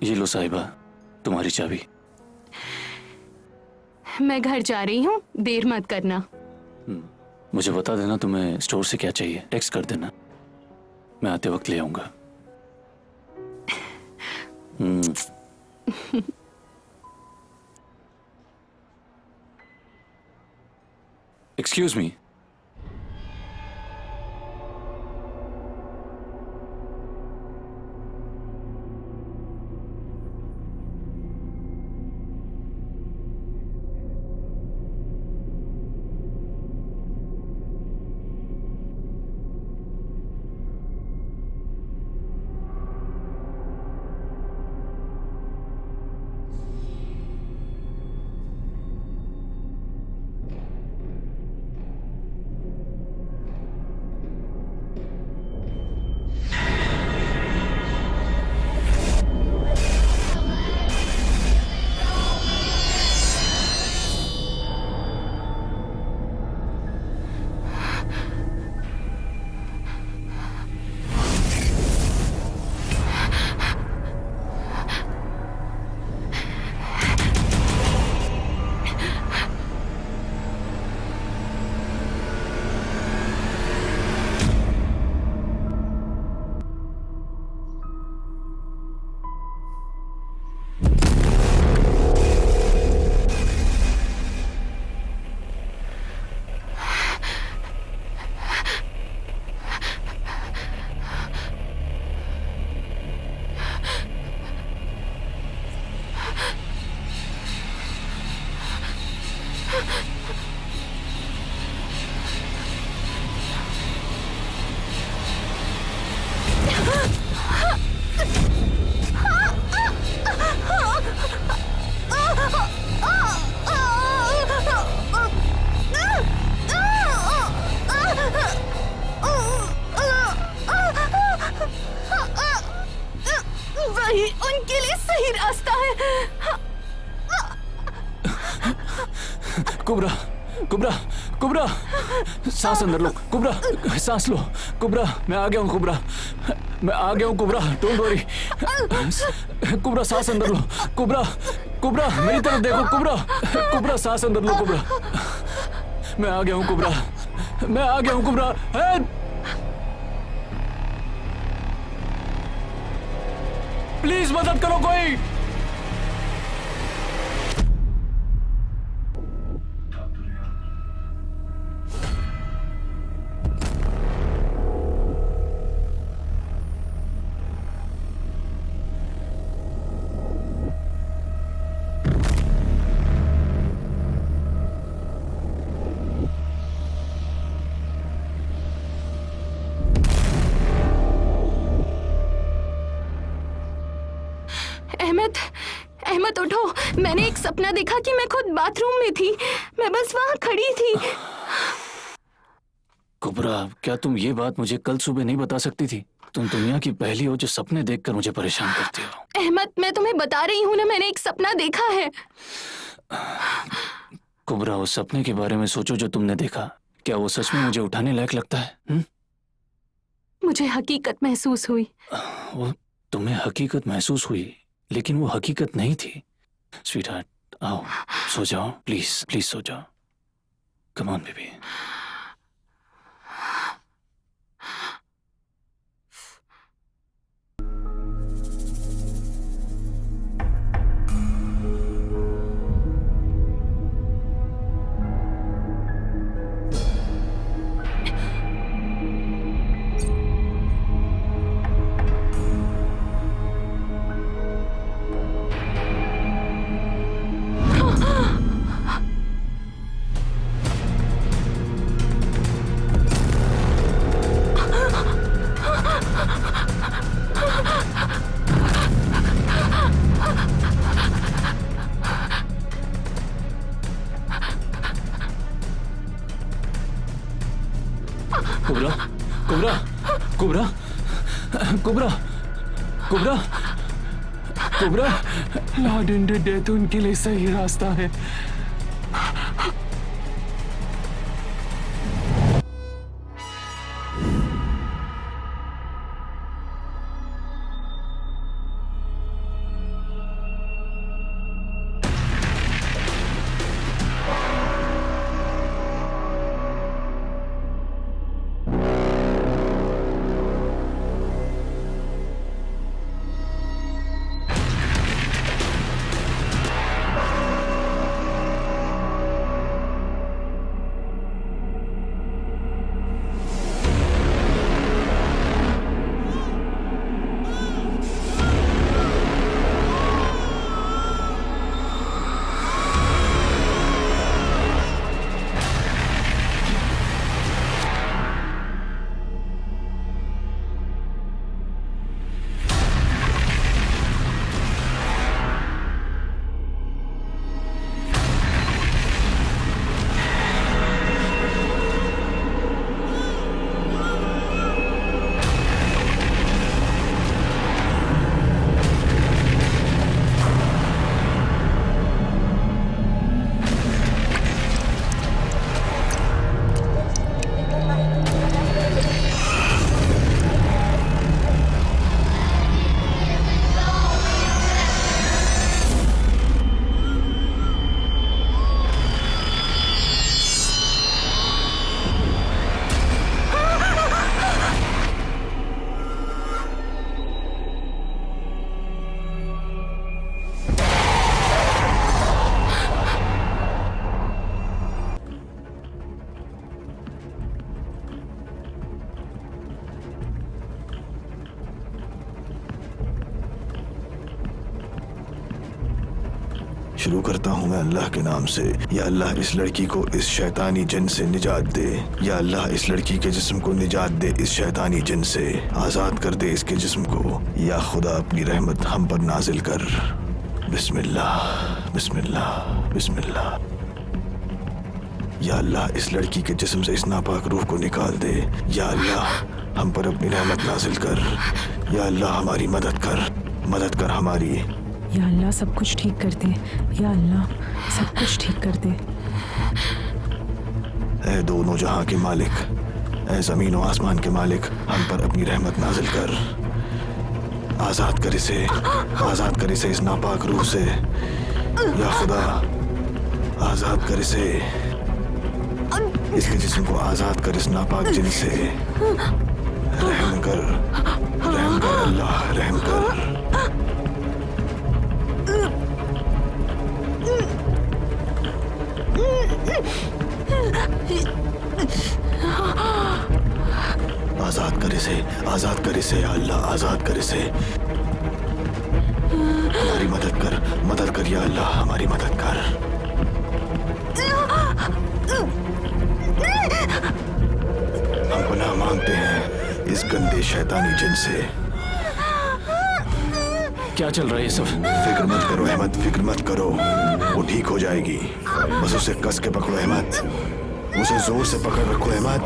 ये लो साहिबा, तुम्हारी चाबी। मैं घर जा रही हूँ, देर मत करना। मुझे बता देना तुम्हें स्टोर से क्या चाहिए, टेक्स्ट कर देना, मैं आते वक्त ले आऊंगा। Excuse me. वही उनके लिए सही रास्ता है। कुबरा, कुबरा, कुबरा, सांस अंदर लो। कुबरा, सांस लो। कुबरा, मैं आ गया हूँ। कुबरा, मैं आ गया हूँ। कुबरा, डोंट वरी। कुबरा, सांस अंदर लो। कुबरा, कुबरा, मेरी तरफ देखो। कुबरा, कुबरा, सांस अंदर लो। कुबरा, मैं आ गया हूँ। कुबरा, मैं आ गया हूँ। कुबरा, हेल्प, प्लीज मदद करो कोई। अहमद, अहमद उठो। मैंने एक सपना देखा कि मैं खुद बाथरूम में थी। मैं बस वहां खड़ी थी। कुबरा, क्या तुम ये बात मुझे कल सुबह नहीं बता सकती थी? तुम दुनिया की पहली हो जो सपने देखकर मुझे परेशान करती हो। अहमद, मैं तुम्हें बता रही हूँ ना, मैंने एक सपना देखा है। कुबरा, उस सपने के बारे में सोचो जो तुमने देखा। क्या वो सच में मुझे उठाने लायक लगता है? मुझे हकीकत महसूस हुई। वो तुम्हें हकीकत महसूस हुई, लेकिन वो हकीकत नहीं थी। स्वीटहार्ट, आओ, सो जाओ, प्लीज प्लीज सो जाओ। Come on baby. कुबरा, कुबरा, कुबरा, कुबरा, कुबरा, कुबरा। लॉर्ड इन डेथ उनके लिए सही रास्ता है। शुरू करता हूँ मैं अल्लाह के नाम से। या अल्लाह इस लड़की को इस शैतानी जिन से निजात दे। या अल्लाह इस लड़की के जिस्म को निजात दे इस शैतानी जिन से। आज़ाद कर दे इसके जिस्म को। या खुदा अपनी रहमत हम पर नाजिल कर। बिस्मिल्लाह बिस्मिल्लाह बिस्मिल्लाह। या अल्लाह इस लड़की के जिस्म से इस नापाक रूह को निकाल दे। या अल्लाह हम पर अपनी रहमत नाजिल कर। या अल्लाह हमारी मदद कर हमारी। या अल्लाह सब कुछ ठीक कर दे। या अल्लाह सब कुछ ठीक कर दे। ऐ दोनों जहां के मालिक, ऐ जमीन और आसमान के मालिक, हम पर अपनी रहमत नाजिल कर। आज़ाद कर इसे इस नापाक रूह से। या खुदा आज़ाद कर इसे, इसके जिस्म को आज़ाद कर इस नापाक जिन से। रहम कर अल्लाह, रहम कर। आज़ाद कर इसे या अल्लाह, आज़ाद कर इसे। हमारी मदद कर या अल्लाह, हमारी मदद कर। हम पनाह मांगते हैं इस गंदे शैतानी जिन से। क्या चल रहा है ये सब? फिक्र मत करो अहमद, फिक्र मत करो, वो ठीक हो जाएगी। बस उसे कस के पकड़ो अहमद, उसे जोर से पकड़ रखो अहमद।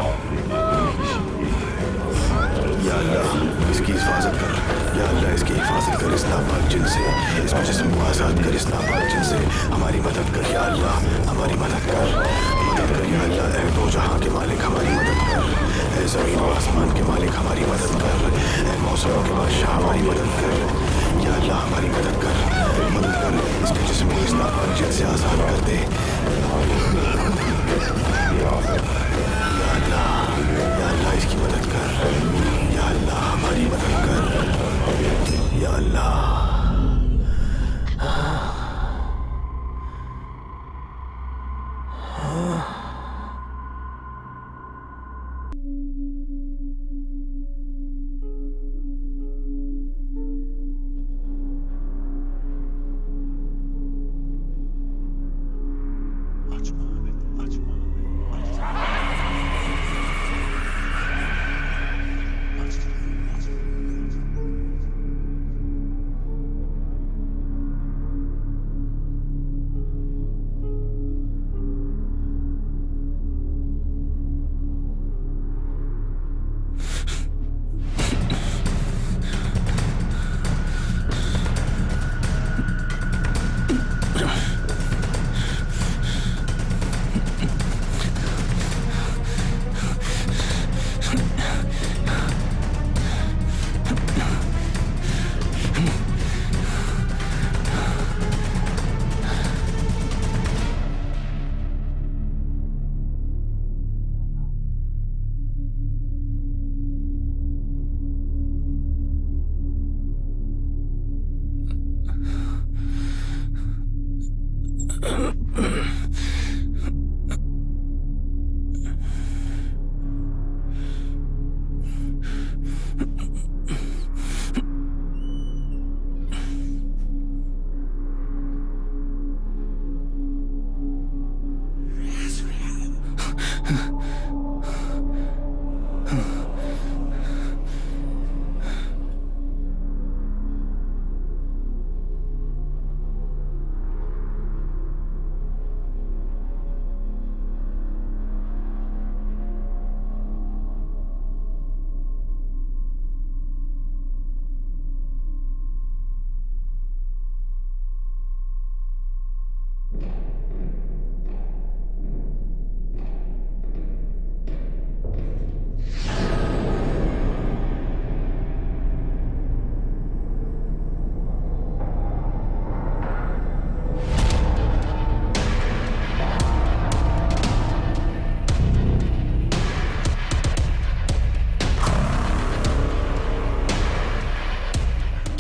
या अल्लाह इसकी हिफाजत कर। या अल्लाह इसकी हिफाजत कर इस नापाक जिन से। इसको जिस्म को आज़ाद कर इस नापाक जिन से। हमारी मदद कर या अल्लाह, हमारी मदद कर या अल्लाह। ऐ दो जहां के मालिक हमारी मदद कर। ऐ ज़मीन और आसमान के मालिक हमारी मदद कर। ऐ मौसम के बादशाह हमारी मदद कर। या अल्लाह हमारी मदद कर इसके जिस्म को इस नापाक जिन से आज़ाद कर दे। या अल्लाह इसकी मदद कर। या अल्लाह हमारी मदद कर। या अल्लाह।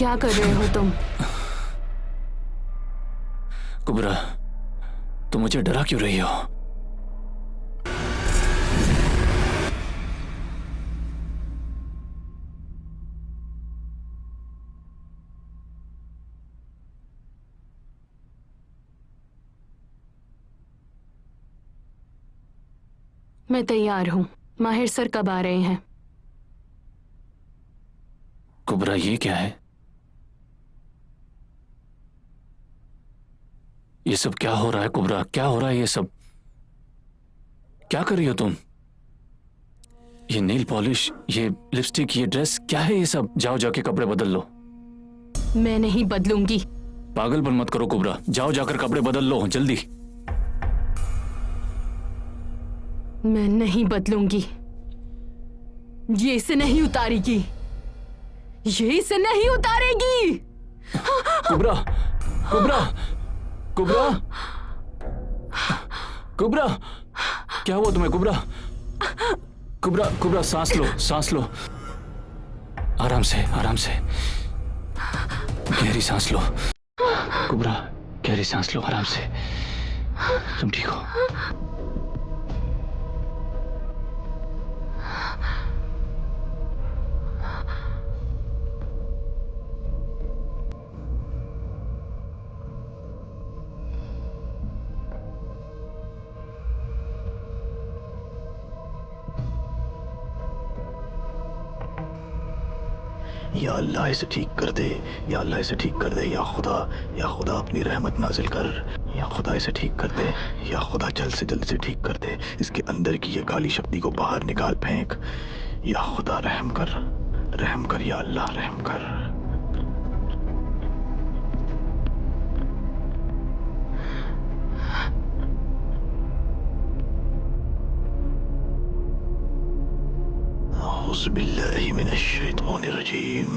क्या कर रहे हो तुम? कुबरा, तुम मुझे डरा क्यों रही हो? मैं तैयार हूँ। माहिर सर कब आ रहे हैं? कुबरा ये क्या है? ये सब क्या हो रहा है कुबरा? क्या हो रहा है ये सब? क्या कर रही हो तुम? ये नेल पॉलिश, ये लिपस्टिक, ये ड्रेस, क्या है ये सब? जाओ जाके कपड़े बदल लो। मैं नहीं बदलूंगी। पागलपन मत करो कुबरा, जाओ जाकर कपड़े बदल लो जल्दी। मैं नहीं बदलूंगी। ये इसे नहीं उतारेगी। ये इसे नहीं उतारेगी। कुबरा, कुबरा, कुबरा, कुबरा, क्या हुआ तुम्हें कुबरा? कुबरा, कुबरा सांस लो, सांस लो, आराम से, आराम से, गहरी सांस लो। कुबरा, गहरी सांस लो, आराम से। तुम ठीक हो? या अल्लाह इसे ठीक कर दे, या अल्लाह इसे ठीक कर दे, या खुदा अपनी रहमत नाजिल कर, या खुदा इसे ठीक कर दे, या खुदा जल्द से जल्द इसे ठीक कर दे। इसके अंदर की ये काली शक्ति को बाहर निकाल फेंक। या खुदा रहम कर, या अल्लाह रहम कर। औज़ु बिल्लाहि मिनश शैतानिर रजीम।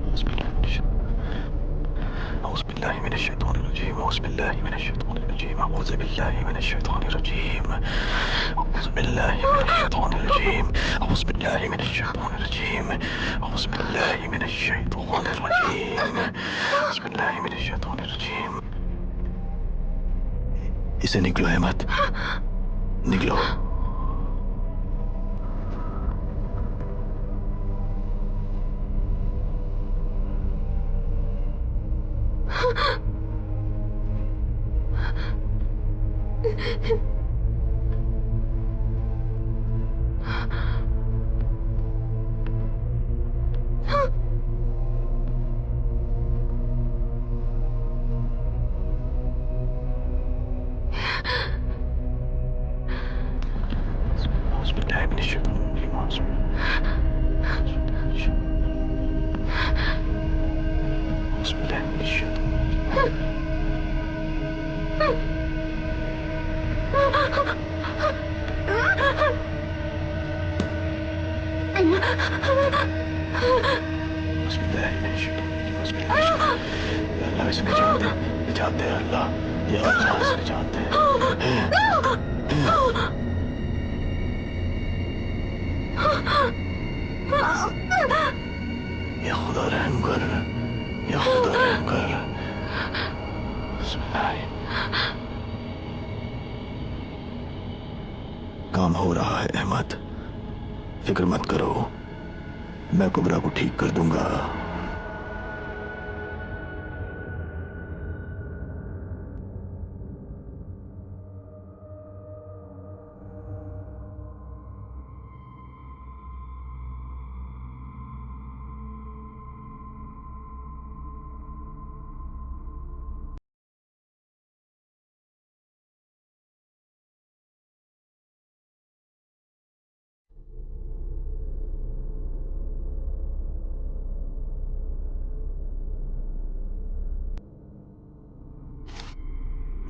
औज़ु बिल्लाहि मिनश शैतानिर रजीम। औज़ु बिल्लाहि मिनश शैतानिर रजीम। औज़ु बिल्लाहि मिनश शैतानिर रजीम। औज़ु बिल्लाहि मिनश शैतानिर रजीम। औज़ु बिल्लाहि मिनश शैतानिर रजीम। औज़ु बिल्लाहि मिनश शैतानिर रजीम। औज़ु बिल्लाहि मिनश शैतानिर रजीम। इसे निकलो अहमद, निकलो। अल्लाह इसे निजात दे, अल्लाह, या अल्लाह इसे निजात दे। या खुदा रहम कर, या खुदा रहम कर। काम हो रहा है अहमद, फिक्र मत करो, मैं कुबरा को ठीक कर दूंगा।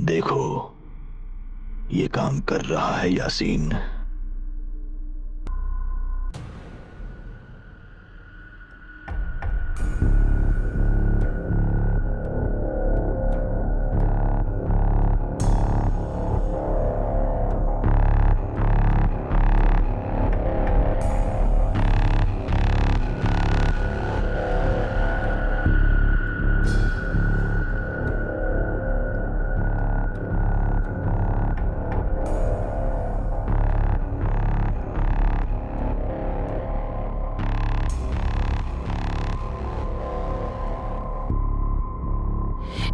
देखो, ये काम कर रहा है यासीन।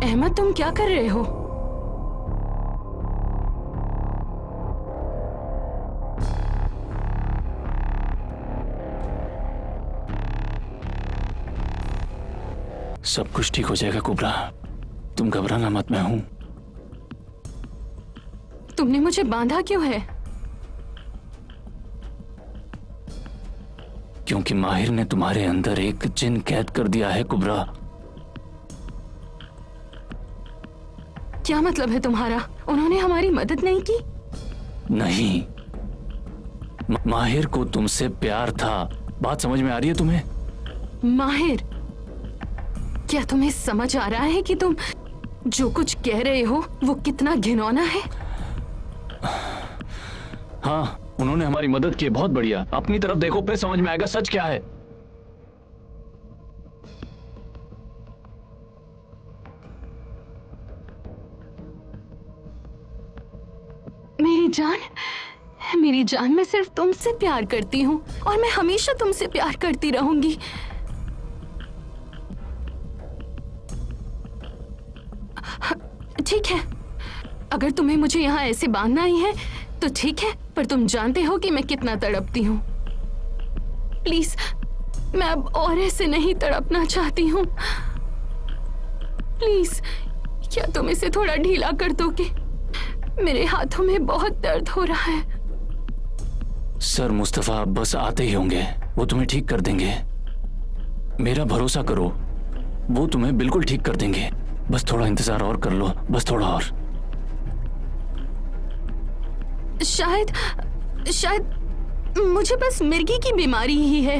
अहमद, तुम क्या कर रहे हो? सब कुछ ठीक हो जाएगा कुबरा, तुम घबराना मत, मैं हूं। तुमने मुझे बांधा क्यों है? क्योंकि माहिर ने तुम्हारे अंदर एक जिन कैद कर दिया है कुबरा। क्या मतलब है तुम्हारा? उन्होंने हमारी मदद नहीं की? नहीं, माहिर को तुमसे प्यार था। बात समझ में आ रही है तुम्हें? माहिर, क्या तुम्हें समझ आ रहा है कि तुम जो कुछ कह रहे हो वो कितना घिनौना है? हाँ, उन्होंने हमारी मदद की, बहुत बढ़िया। अपनी तरफ देखो, फिर समझ में आएगा सच क्या है। मेरी जान, मैं सिर्फ तुमसे प्यार करती हूँ और मैं हमेशा तुमसे प्यार करती रहूंगी। ठीक है, अगर तुम्हें मुझे यहाँ ऐसे बांधना ही है तो ठीक है, पर तुम जानते हो कि मैं कितना तड़पती हूँ। प्लीज, मैं अब और ऐसे नहीं तड़पना चाहती हूँ। प्लीज, क्या तुम इसे थोड़ा ढीला कर दोगे? मेरे हाथों में बहुत दर्द हो रहा है। सर मुस्तफा बस आते ही होंगे, वो तुम्हें ठीक कर देंगे। मेरा भरोसा करो, वो तुम्हें बिल्कुल ठीक कर देंगे। बस थोड़ा इंतजार और कर लो, बस थोड़ा और। शायद मुझे बस मिर्गी की बीमारी ही है।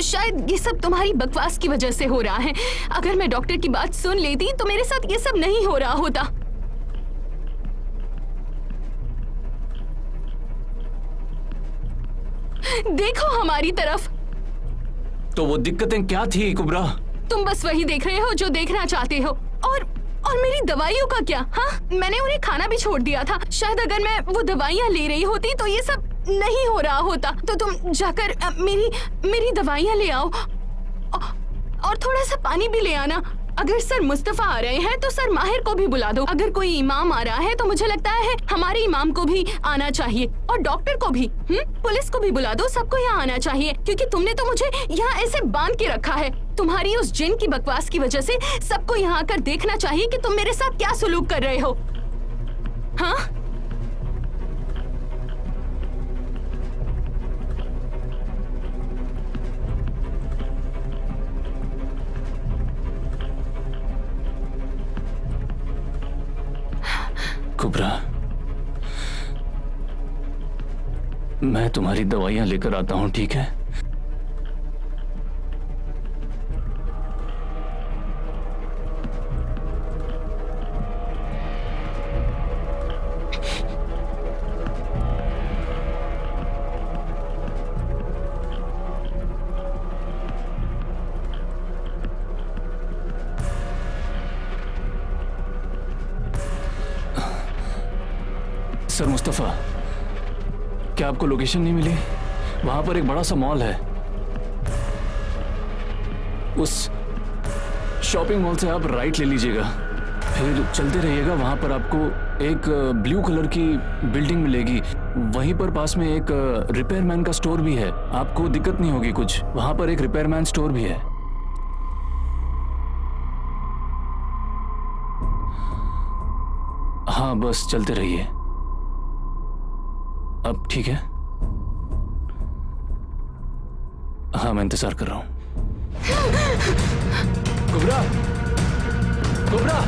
शायद ये सब तुम्हारी बकवास की वजह से हो रहा है। अगर मैं डॉक्टर की बात सुन लेती तो मेरे साथ ये सब नहीं हो रहा होता। देखो हमारी तरफ। तो वो दिक्कतें क्या थी कुबरा? तुम बस वही देख रहे हो जो देखना चाहते हो। और मेरी दवाइयों का क्या? हाँ, मैंने उन्हें खाना भी छोड़ दिया था। शायद अगर मैं वो दवाइयाँ ले रही होती तो ये सब नहीं हो रहा होता। तो तुम जाकर मेरी दवाइयाँ ले आओ और थोड़ा सा पानी भी ले आना। अगर सर मुस्तफा आ रहे हैं तो सर माहिर को भी बुला दो। अगर कोई इमाम आ रहा है तो मुझे लगता है हमारे इमाम को भी आना चाहिए और डॉक्टर को भी। पुलिस को भी बुला दो, सबको यहाँ आना चाहिए, क्योंकि तुमने तो मुझे यहाँ ऐसे बांध के रखा है। तुम्हारी उस जिन की बकवास की वजह से सबको यहाँ आकर देखना चाहिए कि तुम मेरे साथ क्या सलूक कर रहे हो। हाँ, कुबरा, मैं तुम्हारी दवाइयां लेकर आता हूं, ठीक है? सर मुस्तफा, क्या आपको लोकेशन नहीं मिली? वहां पर एक बड़ा सा मॉल है। उस शॉपिंग मॉल से आप राइट ले लीजिएगा, फिर चलते रहिएगा। वहां पर आपको एक ब्लू कलर की बिल्डिंग मिलेगी। वहीं पर पास में एक रिपेयरमैन का स्टोर भी है। आपको दिक्कत नहीं होगी कुछ। वहां पर एक रिपेयरमैन स्टोर भी है। हाँ, बस चलते रहिए। अब ठीक है? हाँ, मैं इंतजार कर रहा हूं। कुबरा, कुबरा!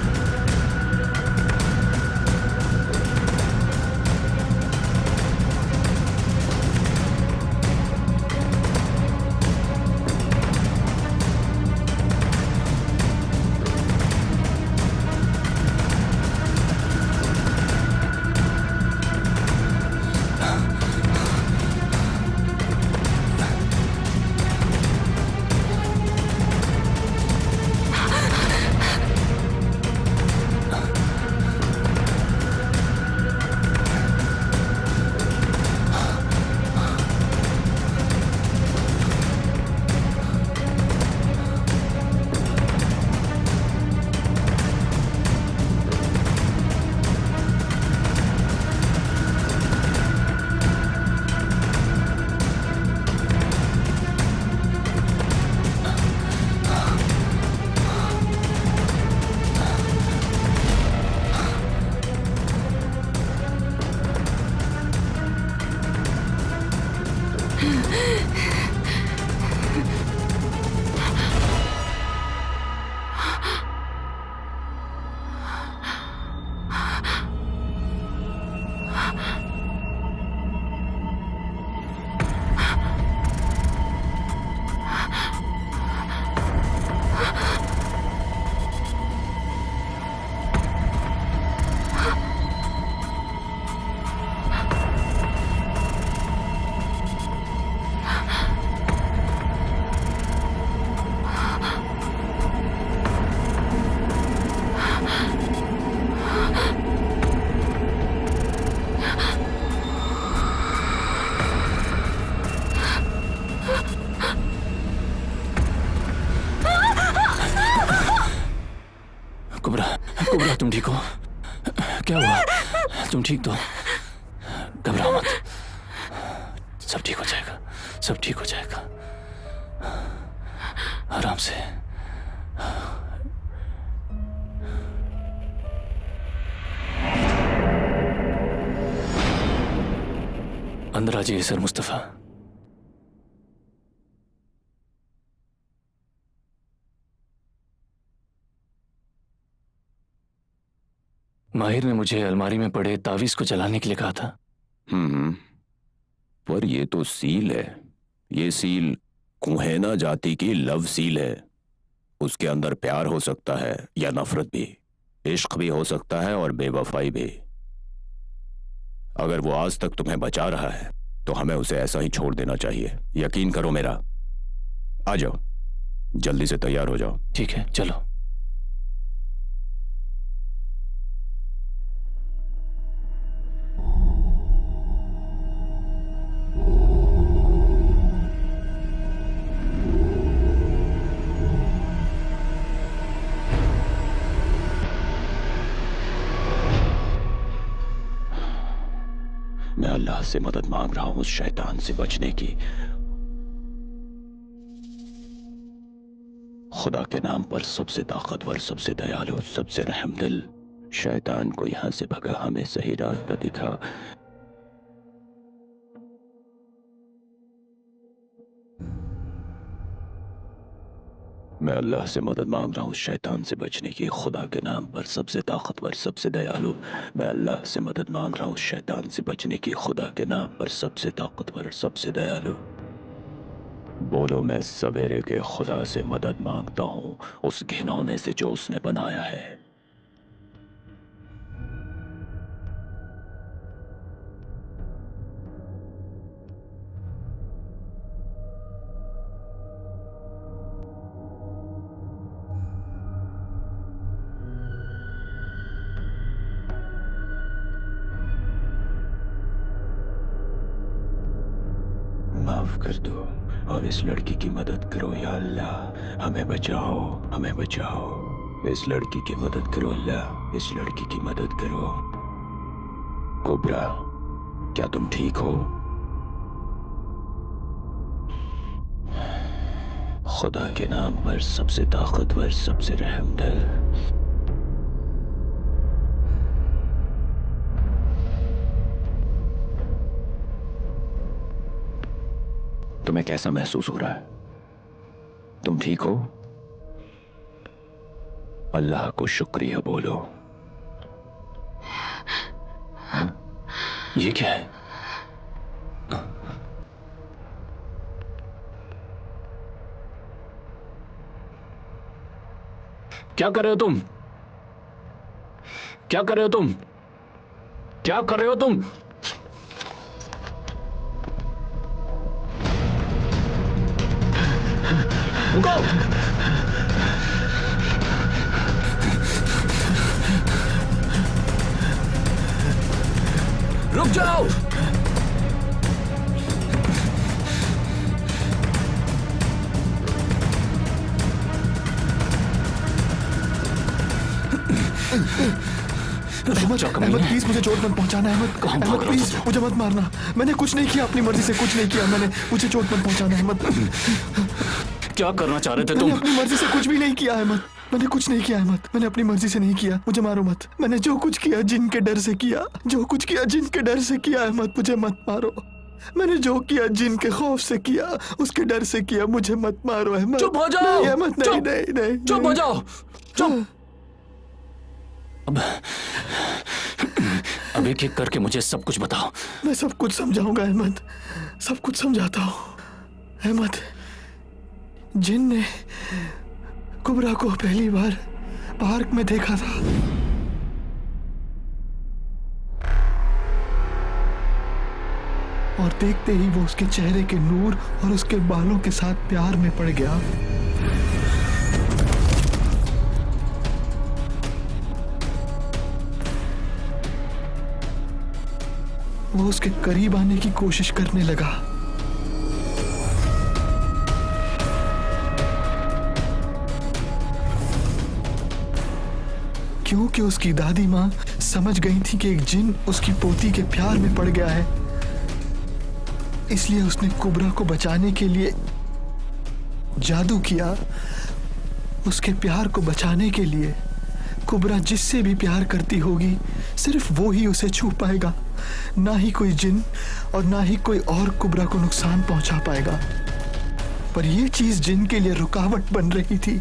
कुबरा तुम ठीक हो? क्या हुआ? तुम ठीक तो? घबराओ मत, सब ठीक हो जाएगा, सब ठीक हो जाएगा। आराम से। अंदर आ जाइए सर मुस्तफा। माहिर ने मुझे अलमारी में पड़े तावीज को जलाने के लिए कहा था। पर ये तो सील है। ये सील कुहेना जाति की लव सील है। उसके अंदर प्यार हो सकता है या नफरत भी, इश्क भी हो सकता है और बेवफाई भी। अगर वो आज तक तुम्हें बचा रहा है तो हमें उसे ऐसा ही छोड़ देना चाहिए। यकीन करो मेरा। आ जाओ, जल्दी से तैयार हो जाओ। ठीक है, चलो। मैं अल्लाह से मदद मांग रहा हूं उस शैतान से बचने की। खुदा के नाम पर सबसे ताकतवर, सबसे दयालु, सबसे रहमदिल शैतान को यहां से भगा, हमें सही रास्ता दिखा। मैं अल्लाह से मदद मांग रहा हूँ शैतान से बचने की। खुदा के नाम पर सबसे ताकतवर, सबसे दयालु। मैं अल्लाह से मदद मांग रहा हूँ शैतान से बचने की। खुदा के नाम पर सबसे ताकतवर, सबसे दयालु। बोलो, मैं सवेरे के खुदा से मदद मांगता हूँ उस घिनौने से जो उसने बनाया है। माफ कर दो और इस लड़की की मदद करो या अल्लाह। हमें बचाओ, हमें बचाओ। इस लड़की की मदद करो अल्लाह, इस लड़की की मदद करो। कुबरा, क्या तुम ठीक हो? खुदा के नाम पर सबसे ताकतवर, सबसे रहमदिल। तुम्हें कैसा महसूस हो रहा है? तुम ठीक हो? अल्लाह को शुक्रिया बोलो। ये क्या है? क्या कर रहे हो तुम? क्या कर रहे हो तुम? क्या कर रहे हो तुम? रुको! रुक जाओ! अहमद प्लीज मुझे चोट मत पहुंचाना। अहमद प्लीज मुझे मत मारना। मैंने कुछ नहीं किया, अपनी मर्जी से कुछ नहीं किया मैंने। मुझे चोट मत पहुंचाना अहमद। क्या करना चाह रहे थे मैंने तुम? अपनी मर्जी से कुछ भी नहीं किया अहमद। मैंने कुछ नहीं किया अहमद। मैंने अपनी मर्जी से नहीं किया। मुझे मारो मत। मैंने जो कुछ किया जिन के डर से किया, जो कुछ किया जिन के डर से किया। अहमद मुझे मत मारो। मैंने जो किया जिन के खौफ से किया, उसके डर से किया। मुझे मत मारो अहमद। चुप हो जाओ! नहीं अहमद, नहीं चुप! नहीं नहीं। चुप हो जाओ! चुप! अब एक एक करके मुझे सब कुछ बताओ। मैं सब कुछ समझाऊंगा अहमद, सब कुछ समझाता हूँ। अहमद, जिन ने कुबरा को पहली बार पार्क में देखा था, और देखते ही वो उसके चेहरे के नूर और उसके बालों के साथ प्यार में पड़ गया। वो उसके करीब आने की कोशिश करने लगा। क्योंकि उसकी दादी माँ समझ गई थी कि एक जिन उसकी पोती के प्यार में पड़ गया है, इसलिए उसने कुबरा को बचाने के लिए जादू किया। उसके प्यार को बचाने के लिए कुबरा जिससे भी प्यार करती होगी सिर्फ वो ही उसे छू पाएगा, ना ही कोई जिन और ना ही कोई और कुबरा को नुकसान पहुंचा पाएगा। पर यह चीज जिन के लिए रुकावट बन रही थी।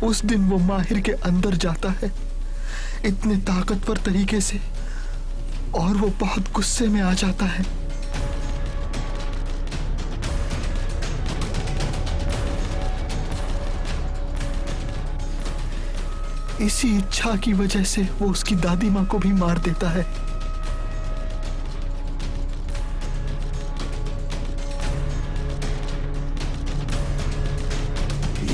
उस दिन वो माहिर के अंदर जाता है इतने ताकतवर तरीके से और वो बहुत गुस्से में आ जाता है। इसी इच्छा की वजह से वो उसकी दादी माँ को भी मार देता है।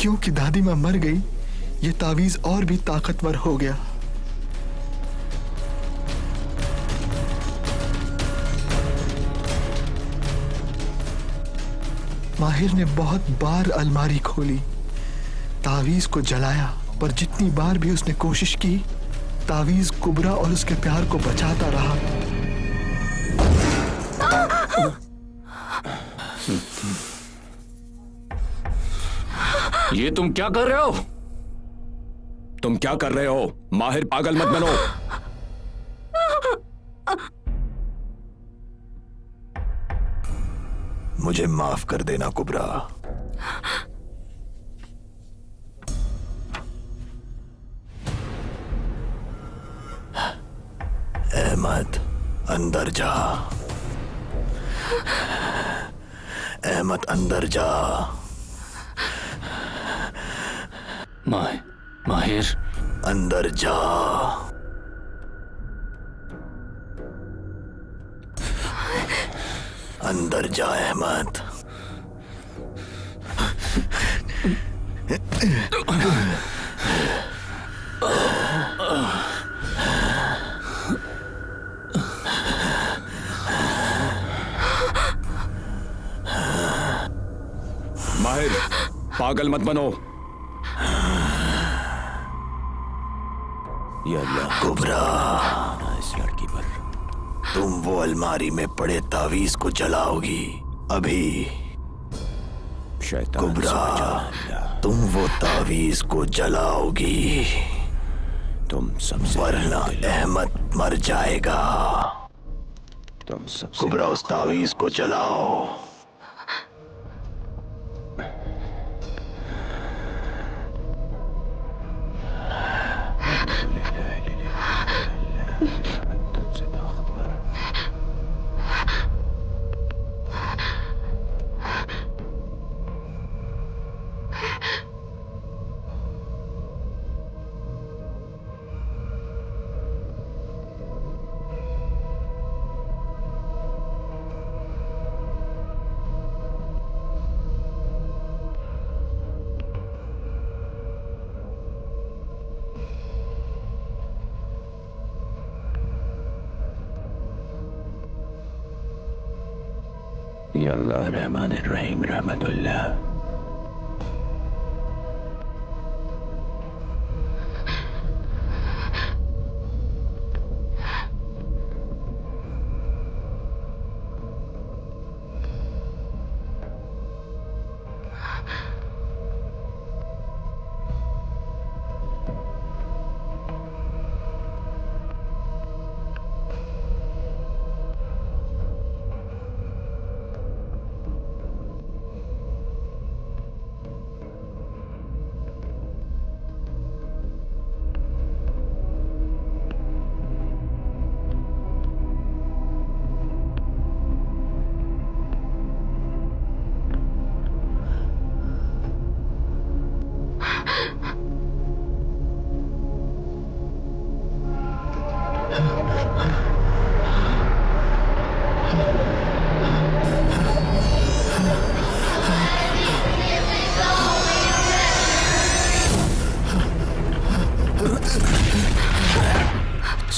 क्योंकि दादी माँ मर गई, ये तावीज और भी ताकतवर हो गया। माहिर ने बहुत बार अलमारी खोली, तावीज को जलाया, पर जितनी बार भी उसने कोशिश की तावीज कुबरा और उसके प्यार को बचाता रहा। ये तुम क्या कर रहे हो? तुम क्या कर रहे हो? माहिर, पागल मत बनो। मुझे माफ कर देना कुबरा। अहमद अंदर जा, अहमद अंदर जा। माहिर अंदर जा। अंदर जा अहमद। माहिर, पागल मत बनो। या अल्लाह, कुबरा, इस लड़की पर तुम वो अलमारी में पड़े तावीज को जलाओगी अभी। शैतान से कुबरा, बचाना। तुम वो तावीज को जलाओगी, तुम सबसे वरना अहमद मर जाएगा। तुम सबसे कुबरा, उस तावीज को जलाओ। या अल्लाह रहमान रहीम रहमतुल्लाह।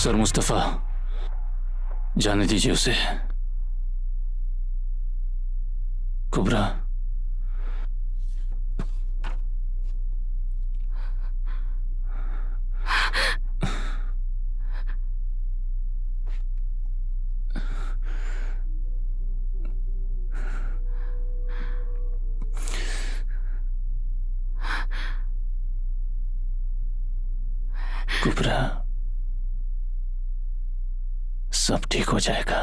सर मुस्तफा, जाने दीजिए उसे। कुबरा, कुबरा, सब ठीक हो जाएगा।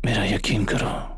मेरा यकीन करो।